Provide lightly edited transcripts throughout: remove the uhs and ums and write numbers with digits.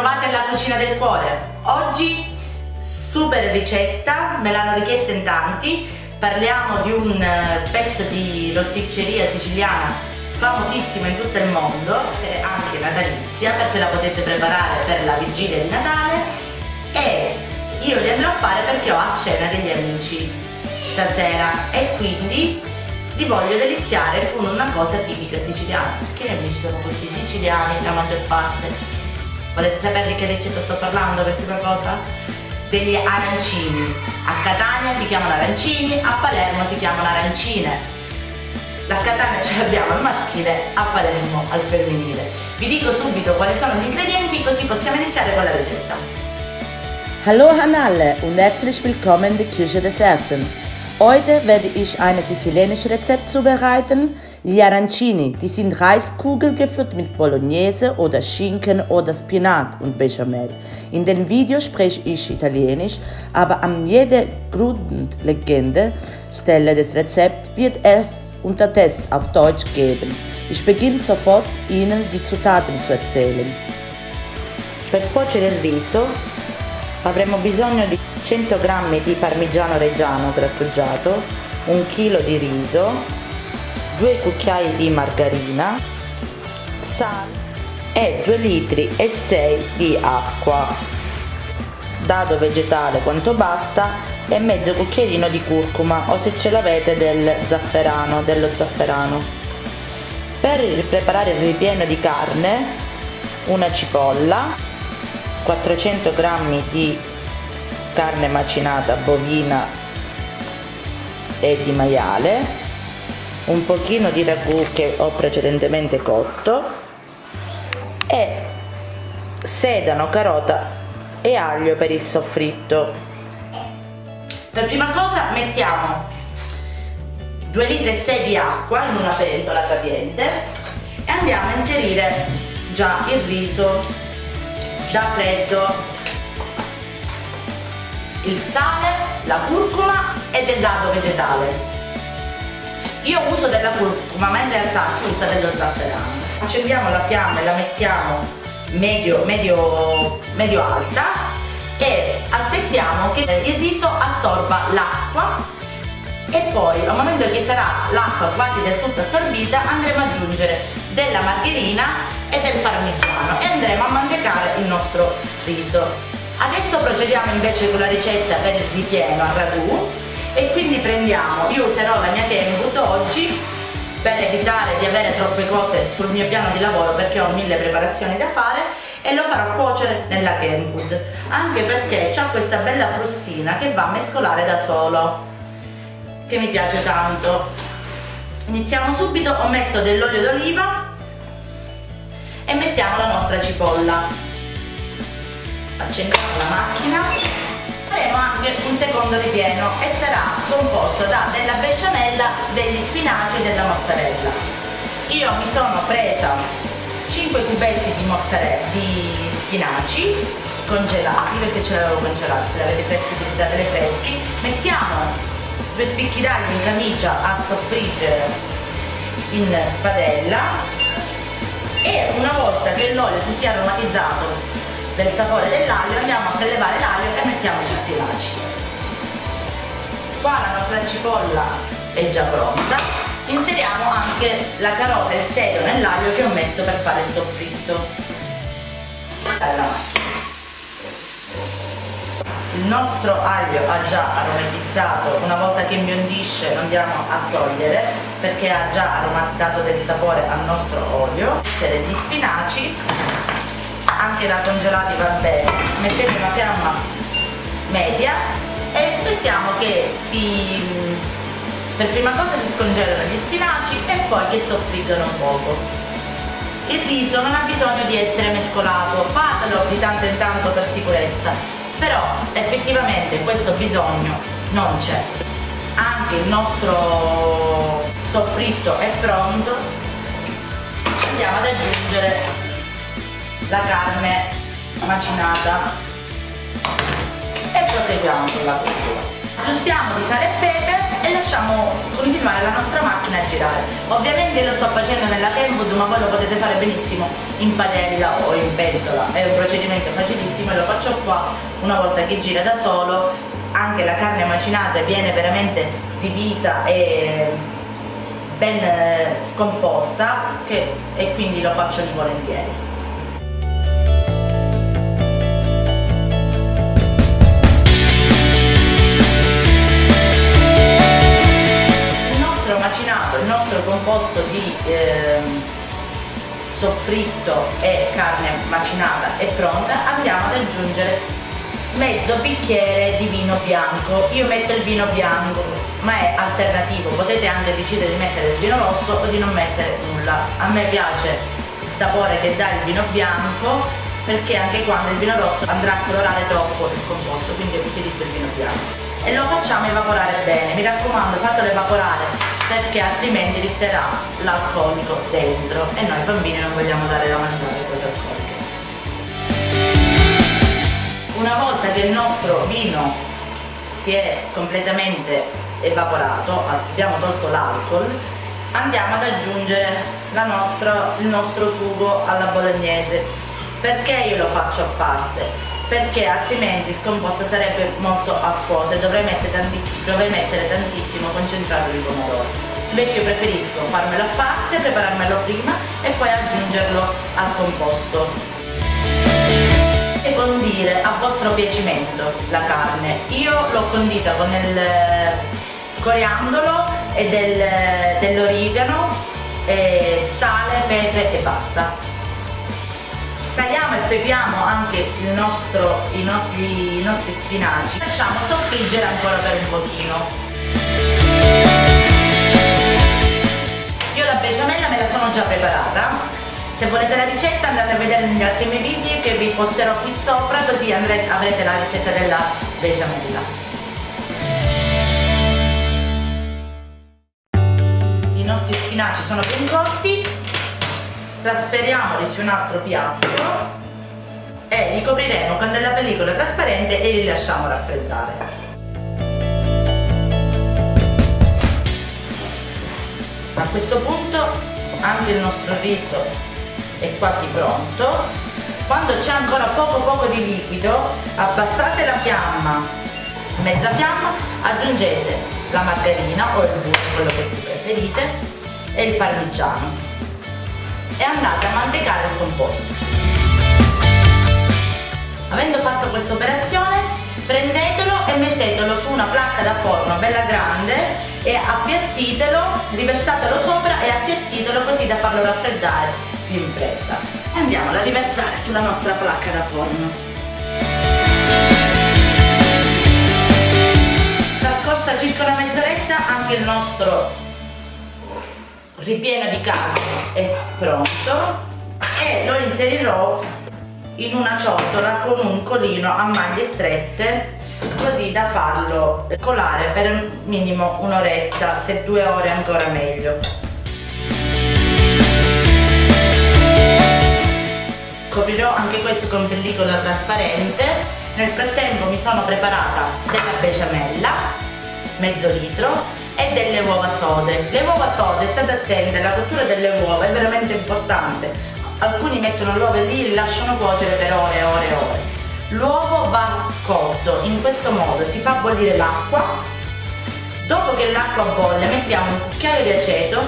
Bentrovati alla Cucina del Cuore. Oggi super ricetta, me l'hanno richiesta in tanti. Parliamo di un pezzo di rosticceria siciliana famosissimo in tutto il mondo, anche natalizia, perché la potete preparare per la vigilia di Natale, e io li andrò a fare perché ho a cena degli amici stasera e quindi li voglio deliziare con una cosa tipica siciliana, perché gli amici sono tutti siciliani la maggior parte. Volete sapere di che ricetta sto parlando per prima cosa? Degli arancini. A Catania si chiamano arancini, a Palermo si chiamano arancine. La Catania ce l'abbiamo al maschile, a Palermo al femminile. Vi dico subito quali sono gli ingredienti così possiamo iniziare con la ricetta. Hallo an alle und herzlich willkommen in der Küche des Herzens. Heute werde ich ein italienisches Rezept zubereiten. Gli arancini, die sind Reiskugel gefüllt mit Bolognese oder Schinken oder Spinat und Bechamel. In dem Video spreche ich Italienisch, aber an jeder grundlegende Stelle des Rezepts wird es unter Test auf Deutsch geben. Ich beginne sofort, Ihnen die Zutaten zu erzählen. Per cuocere il riso avremo bisogno di 100 g di parmigiano reggiano grattugiato, 1 kg di riso, 2 cucchiai di margarina, sale e 2,6 litri di acqua, dado vegetale quanto basta e mezzo cucchiaino di curcuma o, se ce l'avete, dello zafferano. Per preparare il ripieno di carne, una cipolla, 400 g di carne macinata bovina e di maiale, un pochino di ragù che ho precedentemente cotto e sedano, carota e aglio per il soffritto. Per prima cosa mettiamo 2,6 litri di acqua in una pentola capiente e andiamo a inserire già il riso da freddo, il sale, la curcuma e del dado vegetale. Io uso della curcuma, ma in realtà si usa dello zafferano. Accendiamo la fiamma e la mettiamo medio alta e aspettiamo che il riso assorba l'acqua, e poi al momento che sarà l'acqua quasi del tutto assorbita andremo ad aggiungere della margherina e del parmigiano e andremo a mantecare il nostro riso. Adesso procediamo invece con la ricetta per il ripieno al ragù. E quindi io userò la mia Kenwood oggi per evitare di avere troppe cose sul mio piano di lavoro, perché ho 1000 preparazioni da fare, e lo farò cuocere nella Kenwood, anche perché c'ha questa bella frustina che va a mescolare da solo, che mi piace tanto. Iniziamo subito. Ho messo dell'olio d'oliva e mettiamo la nostra cipolla. Accendiamo la macchina. Faremo anche un secondo ripieno e sarà composto da della besciamella, degli spinaci e della mozzarella. Io mi sono presa 5 cubetti di spinaci congelati, perché ce l'avevo congelati, se li avete freschi utilizzate le freschi. Mettiamo 2 spicchi d'aglio in camicia a soffriggere in padella e una volta che l'olio si sia aromatizzato del sapore dell'aglio andiamo a prelevare l'aglio e mettiamo gli spinaci. Qua la nostra cipolla è già pronta. Inseriamo anche la carota e il sedano nell'aglio che ho messo per fare il soffritto. Il nostro aglio ha già aromatizzato, una volta che imbiondisce lo andiamo a togliere perché ha già dato del sapore al nostro olio. Mettere gli spinaci, anche da congelati va bene, mettete una fiamma media e aspettiamo che per prima cosa si scongelano gli spinaci e poi che soffriggano un poco. Il riso non ha bisogno di essere mescolato, fatelo di tanto in tanto per sicurezza, però effettivamente questo bisogno non c'è. Anche il nostro soffritto è pronto, andiamo ad aggiungere la carne macinata e proseguiamo con la cottura. Aggiustiamo di sale e pepe e lasciamo continuare la nostra macchina a girare. Ovviamente lo sto facendo nella Kenwood, ma voi lo potete fare benissimo in padella o in pentola, è un procedimento facilissimo e lo faccio qua una volta che gira da solo. Anche la carne macinata viene veramente divisa e ben scomposta e quindi lo faccio di volentieri. Il nostro composto di soffritto e carne macinata è pronta. Andiamo ad aggiungere mezzo bicchiere di vino bianco. Io metto il vino bianco, ma è alternativo, potete anche decidere di mettere il vino rosso o di non mettere nulla. A me piace il sapore che dà il vino bianco, perché anche quando il vino rosso andrà a colorare troppo il composto, quindi utilizzo il vino bianco e lo facciamo evaporare bene. Mi raccomando, fatelo evaporare, perché altrimenti resterà l'alcolico dentro e noi bambini non vogliamo dare da mangiare cose alcoliche. Una volta che il nostro vino si è completamente evaporato, abbiamo tolto l'alcol, andiamo ad aggiungere il nostro sugo alla bolognese. Perché io lo faccio a parte? Perché altrimenti il composto sarebbe molto acquoso e dovrei mettere tantissimo concentrato di pomodoro. Invece io preferisco farmelo a parte, prepararmelo prima e poi aggiungerlo al composto. E condire a vostro piacimento la carne. Io l'ho condita con il coriandolo e dell'origano, sale, pepe e basta. Saliamo e pepiamo anche i nostri spinaci, lasciamo soffriggere ancora per un pochino. Io la besciamella me la sono già preparata, se volete la ricetta andate a vedere negli altri miei video che vi posterò qui sopra, così avrete la ricetta della besciamella. I nostri spinaci sono ben cotti. Trasferiamoli su un altro piatto e li copriremo con della pellicola trasparente e li lasciamo raffreddare. A questo punto anche il nostro riso è quasi pronto. Quando c'è ancora poco di liquido, abbassate la fiamma, mezza fiamma, aggiungete la margarina o il burro, quello che preferite, e il parmigiano e andate a mantecare il composto. Avendo fatto questa operazione, prendetelo e mettetelo su una placca da forno bella grande e appiattitelo, riversatelo sopra e appiattitelo così da farlo raffreddare più in fretta. Andiamolo a riversare sulla nostra placca da forno. Trascorsa circa una mezz'oretta anche il nostro ripieno di carne è pronto e lo inserirò in una ciotola con un colino a maglie strette, così da farlo colare per minimo un'oretta, se 2 ore ancora meglio. Coprirò anche questo con pellicola trasparente. Nel frattempo mi sono preparata della besciamella, mezzo litro, e delle uova sode. Le uova sode, state attenti, la cottura delle uova è veramente importante. Alcuni mettono l'uovo lì e li lasciano cuocere per ore e ore e ore. L'uovo va cotto in questo modo, si fa bollire l'acqua. Dopo che l'acqua bolle mettiamo un cucchiaio di aceto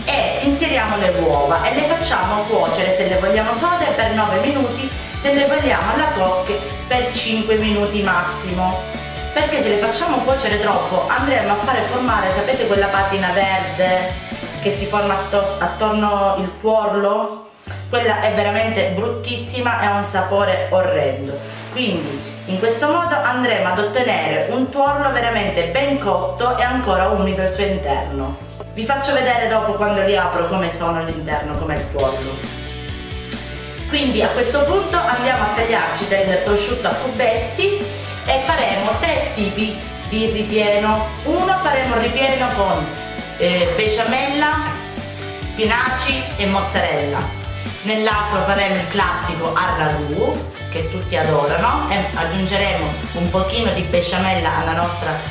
e inseriamo le uova e le facciamo cuocere, se le vogliamo sode, per 9 minuti, se le vogliamo alla coque per 5 minuti massimo. Perché se le facciamo cuocere troppo andremo a fare formare, sapete quella patina verde che si forma attorno il tuorlo? Quella è veramente bruttissima e ha un sapore orrendo. Quindi in questo modo andremo ad ottenere un tuorlo veramente ben cotto e ancora umido al suo interno. Vi faccio vedere dopo, quando li apro, come sono all'interno, com'è il tuorlo. Quindi a questo punto andiamo a tagliarci del prosciutto a cubetti e faremo 3 tipi di ripieno. Uno, faremo il ripieno con besciamella, spinaci e mozzarella. Nell'altro faremo il classico al ragù che tutti adorano e aggiungeremo un pochino di besciamella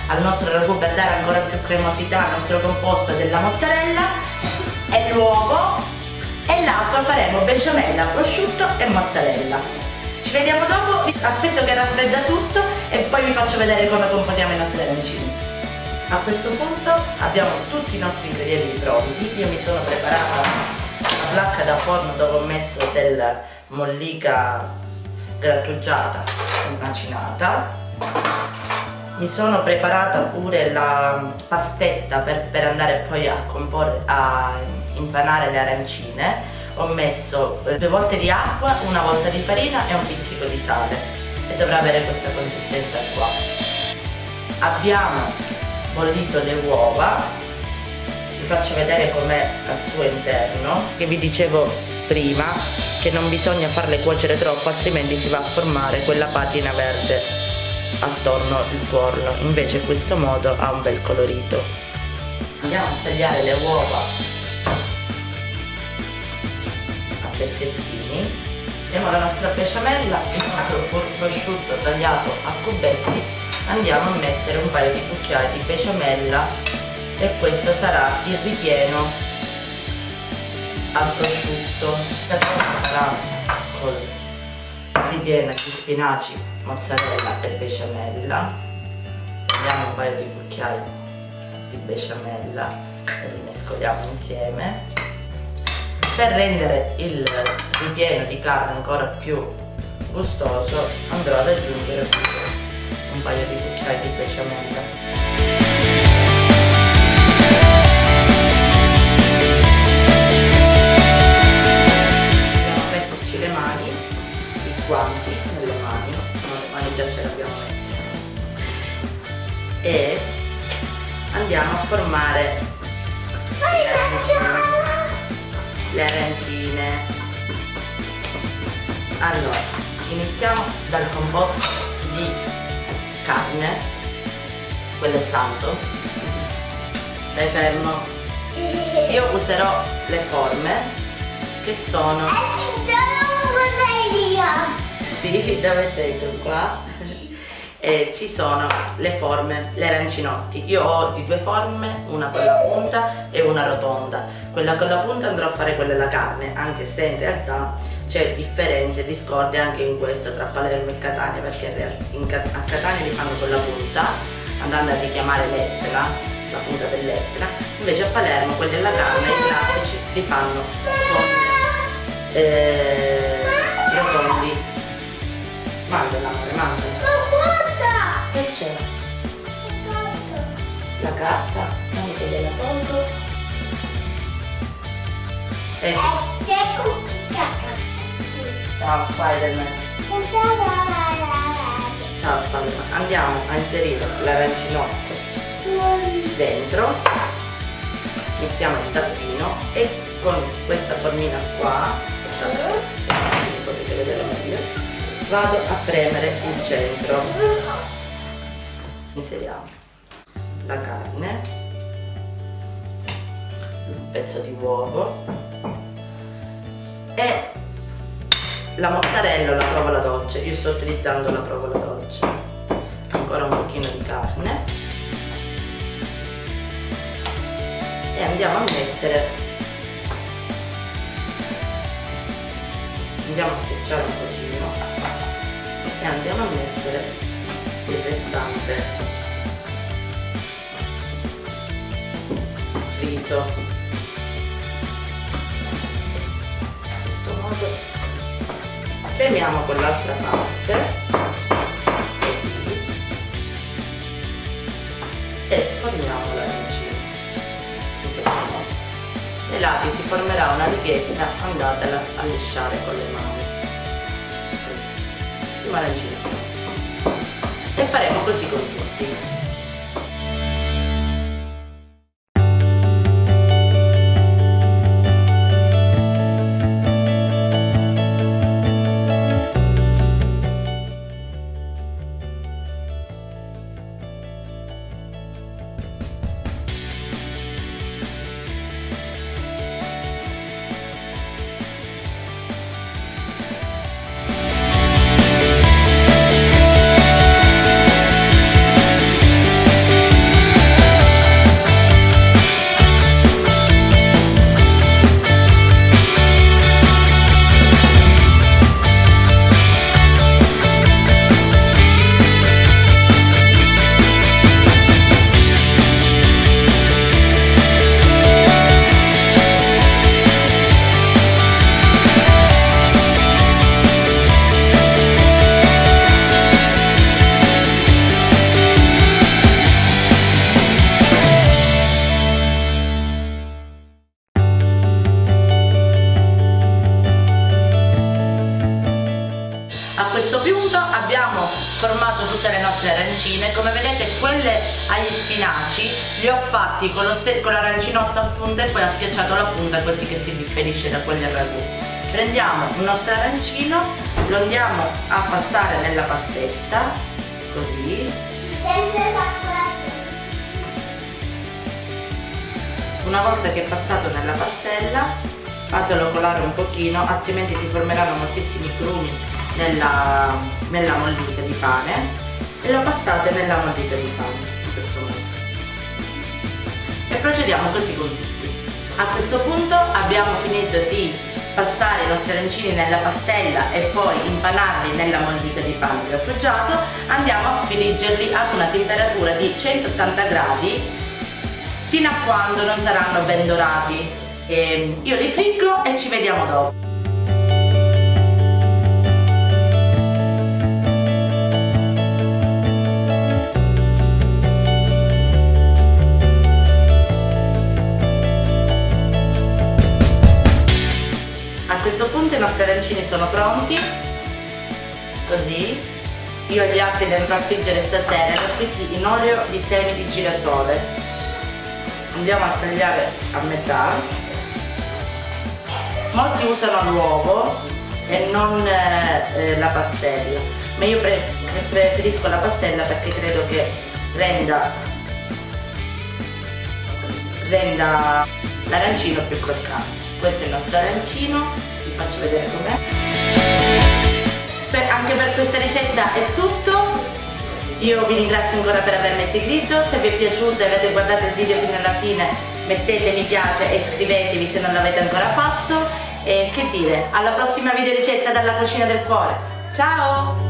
al nostro ragù per dare ancora più cremosità al nostro composto della mozzarella. e l'uovo, e l'altro faremo besciamella, prosciutto e mozzarella. Ci vediamo dopo, aspetto che raffredda tutto e poi vi faccio vedere come componiamo i nostri arancini. A questo punto abbiamo tutti i nostri ingredienti pronti. Io mi sono preparata una placca da forno dove ho messo del mollica grattugiata macinata. Mi sono preparata pure la pastetta per andare poi a impanare le arancine. Ho messo 2 volte di acqua, 1 volta di farina e un pizzico di sale e dovrà avere questa consistenza qua. Abbiamo bollito le uova, vi faccio vedere com'è al suo interno, che vi dicevo prima che non bisogna farle cuocere troppo, altrimenti si va a formare quella patina verde attorno al tuorlo. Invece in questo modo ha un bel colorito. Andiamo a tagliare le uova a pezzettini. Abbiamo la nostra besciamella, il nostro prosciutto tagliato a cubetti. Andiamo a mettere un paio di cucchiai di besciamella e questo sarà il ripieno al prosciutto. Sarà col ripieno di spinaci, mozzarella e besciamella. Diamo un paio di cucchiai di besciamella e li mescoliamo insieme. Per rendere il ripieno di carne ancora più gustoso andrò ad aggiungere un paio di cucchiai di besciamella. Andiamo a metterci le mani, i guanti nelle mani, le mani già ce le abbiamo messe, e andiamo a formare le arancine. Allora, iniziamo dal composto di carne, quello è santo. Stai fermo. Io userò le forme che sono... Sì, dove sei tu? Qua? Ci sono le forme, le arancinotti. Io ho di 2 forme, una con la punta e una rotonda. Quella con la punta andrò a fare quella alla carne, anche se in realtà c'è differenze e discordie anche in questo tra Palermo e Catania, perché a Catania li fanno con la punta, andando a richiamare l'Etna, la punta dell'Etna, invece a Palermo quelli della carne, i classici, li fanno con rotondi. Mandala, amore, mandala. Che c'è? La carta, anche gliela tolgo. Ecco. Ciao Spider-Man. Ciao Spider-Man. Andiamo a inserire l'arancinotti dentro. Mettiamo il tappino e con questa formina qua, così potete vedere meglio, vado a premere il centro. Inseriamo la carne, un pezzo di uovo e la mozzarella o la provola dolce. Io sto utilizzando la provola dolce. Ancora un pochino di carne e andiamo a mettere, andiamo a schiacciare un pochino e andiamo a mettere il restante riso. In questo modo premiamo con l'altra parte, così, e sformiamo l'arancino in questo modo. Nei lati si formerà una righetta, andatela a lisciare con le mani, così, prima arancino, e faremo così con tutti. formato tutte le nostre arancine. Come vedete, quelle agli spinaci li ho fatti con l'arancinotta a punta e poi ho schiacciato la punta così che si differisce da quelli al ragù. Prendiamo il nostro arancino, lo andiamo a passare nella pastetta, così. Una volta che è passato nella pastella, fatelo colare un pochino, altrimenti si formeranno moltissimi grumi nella mollita di pane, e lo passate nella mollita di pane in questo modo. E procediamo così con tutti. A questo punto abbiamo finito di passare i nostri arancini nella pastella e poi impanarli nella mollita di pane grattugiato. Andiamo a friggerli ad una temperatura di 180 gradi fino a quando non saranno ben dorati. Io li friggo e ci vediamo dopo. A questo punto i nostri arancini sono pronti, così. Io li ho dentro a friggere stasera, li ho fritti in olio di semi di girasole. Andiamo a tagliare a metà. Molti usano l'uovo e non la pastella, ma io preferisco la pastella perché credo che renda l'arancino più croccante. Questo è il nostro arancino, vi faccio vedere com'è. Anche per questa ricetta è tutto. Io vi ringrazio ancora per avermi seguito. Se vi è piaciuto e avete guardato il video fino alla fine, mettete mi piace e iscrivetevi se non l'avete ancora fatto. E che dire, alla prossima video ricetta dalla cucina del cuore. Ciao!